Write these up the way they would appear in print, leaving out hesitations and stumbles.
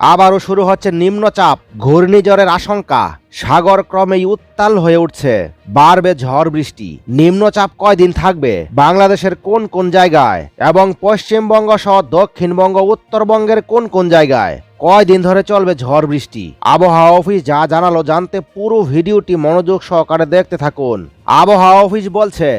আবারও শুরু হচ্ছে নিম্নচাপ, ঘূর্ণিঝড়ের আশঙ্কা, সাগর ক্রমেই উত্তাল হয়ে উঠছে, বাড়বে ঝড় বৃষ্টি। নিম্নচাপ কয়দিন থাকবে, বাংলাদেশের কোন কোন জায়গায় এবং পশ্চিমবঙ্গ সহ দক্ষিণবঙ্গ উত্তরবঙ্গের কোন কোন জায়গায় কয়দিন ধরে চলবে ঝড় বৃষ্টি, আবহাওয়া অফিস যা জানালো জানতে পুরো ভিডিওটি মনোযোগ সহকারে দেখতে থাকুন। আবহাওয়া অফিস বলছে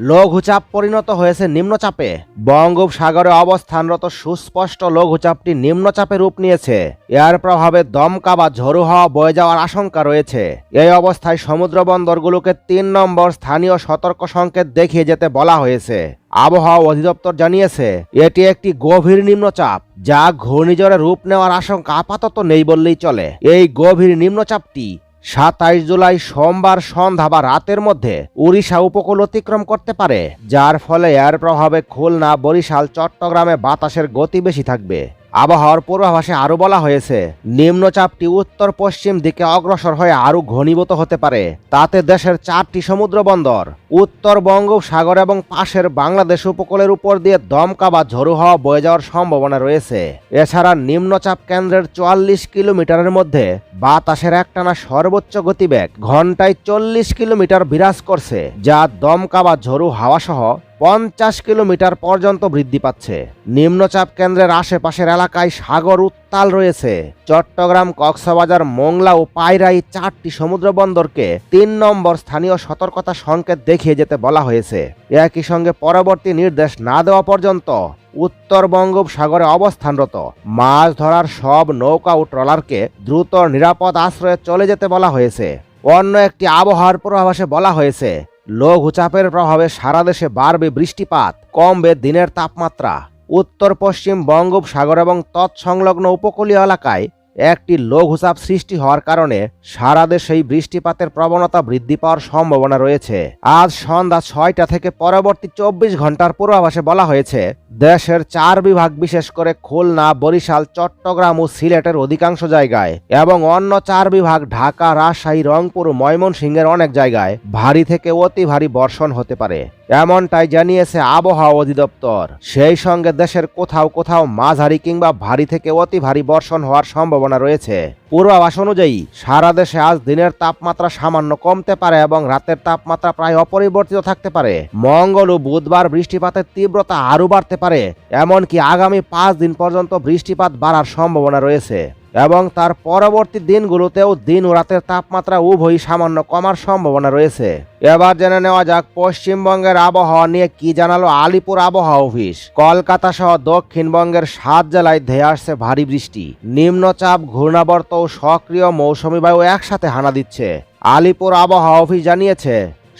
লঘুচাপ পরিণত হয়েছে নিম্নচাপে। বঙ্গোপসাগরে অবস্থানরত সুস্পষ্ট লঘুচাপটি নিম্নচাপে রূপ নিয়েছে। এর প্রভাবে দমকা বা ঝোড়ো হাওয়া বয়ে যাওয়ার আশঙ্কা রয়েছে। এই অবস্থায় সমুদ্র বন্দরগুলোকে ৩ নম্বর স্থানীয় সতর্ক সংকেত দেখিয়ে যেতে বলা হয়েছে। আবহাওয়া অধিদপ্তর জানিয়েছে এটি একটি গভীর নিম্নচাপ, যা ঘূর্ণিঝড়ে রূপ নেওয়ার আশঙ্কা আপাতত নেই বললেই চলে। এই গভীর নিম্নচাপটি ২৭ জুলাই সোমবার সন্ধ্যা বা রাতের মধ্যে উড়িষ্যা উপকূল অতিক্রম করতে পারে, যার ফলে এর প্রভাবে খুলনা, বরিশাল, চট্টগ্রামে বাতাসের গতি বেশি থাকবে। আবহাওয়ার পূর্বাভাসে আরও বলা হয়েছে নিম্নচাপটি উত্তর পশ্চিম দিকে অগ্রসর হয়ে আরও ঘনীভূত হতে পারে। তাতে দেশের ৪টি সমুদ্র বন্দর, উত্তর বঙ্গোপসাগর এবং পাশের বাংলাদেশ উপকূলের উপর দিয়ে দমকা বা ঝোড়ো হাওয়া বয়ে যাওয়ার সম্ভাবনা রয়েছে। এছাড়া নিম্নচাপ কেন্দ্রের ৪৪ কিলোমিটারের মধ্যে বাতাসের একটানা সর্বোচ্চ গতিবেগ ঘন্টায় ৪০ কিলোমিটার বিরাজ করছে, যা দমকা বা ঝোড়ো হাওয়া সহ ৫০ কিলোমিটার পর্যন্ত বৃদ্ধি পাচ্ছে। নিম্নচাপ কেন্দ্রের আশেপাশের এলাকায় সাগর উত্তাল রয়েছে। চট্টগ্রাম, কক্সবাজার, মোংলা ও পায়রা, ৪টি সমুদ্র বন্দরকে ৩ নম্বর স্থানীয় সতর্কতা সংকেত দেখিয়ে যেতে বলা হয়েছে। একই সঙ্গে পরবর্তী নির্দেশ না দেওয়া পর্যন্ত উত্তর বঙ্গোপসাগরে অবস্থানরত মাছ ধরার সব নৌকা ও ট্রলারকে দ্রুত নিরাপদ আশ্রয়ে চলে যেতে বলা হয়েছে। অন্য একটি আবহাওয়ার পূর্বাভাসে বলা হয়েছে লঘুচাপের প্রভাবে সারা দেশে বাড়বে বৃষ্টিপাত, কমবে দিনের তাপমাত্রা। উত্তর পশ্চিম বঙ্গোপসাগর এবং তৎসংলগ্ন উপকূলীয় এলাকায় একটি লঘুচাপ সৃষ্টি হওয়ার কারণে সারা দেশেই বৃষ্টিপাতের প্রবণতা বৃদ্ধি পাওয়ার সম্ভাবনা রয়েছে। আজ সন্ধ্যা ৬টা থেকে পরবর্তী ২৪ ঘন্টার পূর্বাভাসে বলা হয়েছে দেশের ৪ বিভাগ, বিশেষ করে খুলনা, বরিশাল, চট্টগ্রাম ও সিলেটের অধিকাংশ জায়গায় এবং অন্য ৪ বিভাগ ঢাকা, রাজশাহী, রংপুর ও ময়মনসিংহের অনেক জায়গায় ভারী থেকে অতি ভারী বর্ষণ হতে পারে, এমনটাই জানিয়েছে আবহাওয়া অধিদপ্তর। সেই সঙ্গে দেশের কোথাও কোথাও মাঝারি কিংবা ভারী থেকে অতি ভারী বর্ষণ হওয়ার সম্ভাবনা রয়েছে। পূর্বাভাস অনুযায়ী সারা দেশে আজ দিনের তাপমাত্রা সামান্য কমতে পারে এবং রাতের তাপমাত্রা প্রায় অপরিবর্তিত থাকতে পারে। মঙ্গল ও বুধবার বৃষ্টিপাতের তীব্রতা আরও বাড়তে পারে, এমনকি আগামী ৫ দিন পর্যন্ত বৃষ্টিপাত বাড়ার সম্ভাবনা রয়েছে এবং তার পরবর্তী দিনগুলোতেও দিন ও রাতের তাপমাত্রা উভয়ই সামান্য কমার সম্ভাবনা রয়েছে। এবার জেনে নেওয়া যাক পশ্চিমবঙ্গের আবহাওয়া নিয়ে কি জানালো আলিপুর আবহাওয়া অফিস। কলকাতা সহ দক্ষিণবঙ্গের ৭ জেলায় ধেয়ে আসছে ভারী বৃষ্টি। নিম্নচাপ, ঘূর্ণাবর্ত ও সক্রিয় মৌসুমী বায়ু একসাথে হানা দিচ্ছে। আলিপুর আবহাওয়া অফিস জানিয়েছে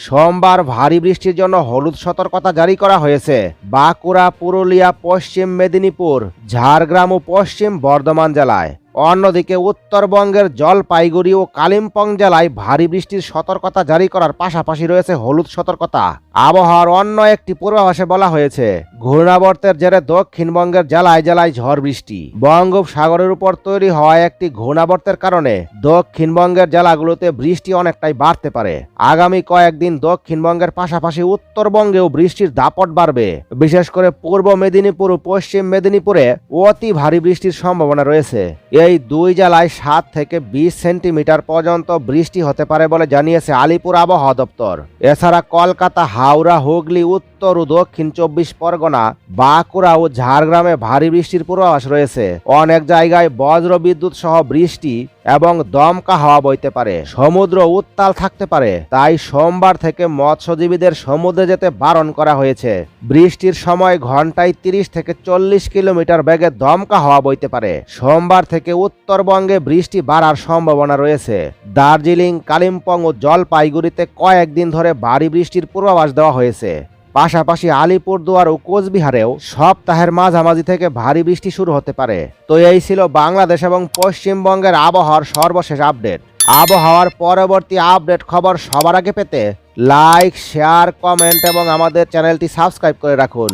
সোমবার ভারী বৃষ্টির জন্য হলুদ সতর্কতা জারি করা হয়েছে বাঁকুড়া, পুরুলিয়া, পশ্চিম মেদিনীপুর, ঝাড়গ্রাম ও পশ্চিম বর্ধমান জেলায়। অন্যদিকে উত্তরবঙ্গের জলপাইগুড়ি ও কালিম্পং জেলায় ভারী বৃষ্টির সতর্কতা জারি করার পাশাপাশি রয়েছে হলুদ সতর্কতা। আবহাওয়ার অন্য একটি পূর্বাভাসে বলা হয়েছে ঘূর্ণাবর্তের জেরে দক্ষিণবঙ্গের জেলায় জেলায় ঝড় বৃষ্টি। বঙ্গোপসাগরের উপর তৈরি হওয়া একটি ঘূর্ণাবর্তের কারণে দক্ষিণবঙ্গের জেলাগুলোতে বৃষ্টি অনেকটাই বাড়তে পারে। আগামী কয়েকদিন দক্ষিণবঙ্গের পাশাপাশি উত্তরবঙ্গেও বৃষ্টির দাপট বাড়বে। বিশেষ করে পূর্ব মেদিনীপুর ও পশ্চিম মেদিনীপুরে অতি ভারী বৃষ্টির সম্ভাবনা রয়েছে। এই দুই জেলায় ৭ থেকে ২০ সেন্টিমিটার পর্যন্ত বৃষ্টি হতে পারে বলে জানিয়েছে আলিপুর আবহাওয়া দপ্তর। এছাড়া কলকাতা, হাওড়া, হুগলি, উত্তর ও দক্ষিণ ২৪ পরগনা, বাঁকুড়া ও ঝাড়গ্রামে ভারী বৃষ্টির পূর্বাভাস রয়েছে। অনেক জায়গায় বজ্র বিদ্যুৎ সহ বৃষ্টি এবং দমকা হাওয়া বইতে পারে। সমুদ্র উত্তাল থাকতে পারে, তাই সোমবার থেকে মৎস্যজীবীদের সমুদ্রে যেতে বারণ করা হয়েছে। বৃষ্টির সময় ঘন্টায় ৩০ থেকে ৪০ কিলোমিটার বেগে দমকা হাওয়া বইতে পারে। সোমবার থেকে উত্তরবঙ্গে বৃষ্টি বাড়ার সম্ভাবনা রয়েছে। দার্জিলিং, কালিম্পং ও জলপাইগুড়িতে কয়েকদিন ধরে ভারী বৃষ্টির পূর্বাভাস দেওয়া হয়েছে। পাশাপাশি আলিপুরদুয়ার ও কোচবিহারেও সপ্তাহের মাঝামাঝি থেকে ভারী বৃষ্টি শুরু হতে পারে। তো এই ছিল বাংলাদেশ এবং পশ্চিমবঙ্গের আবহাওয়ার সর্বশেষ আপডেট। আবহাওয়ার পরবর্তী আপডেট খবর সবার আগে পেতে লাইক, শেয়ার, কমেন্ট এবং আমাদের চ্যানেলটি সাবস্ক্রাইব করে রাখুন।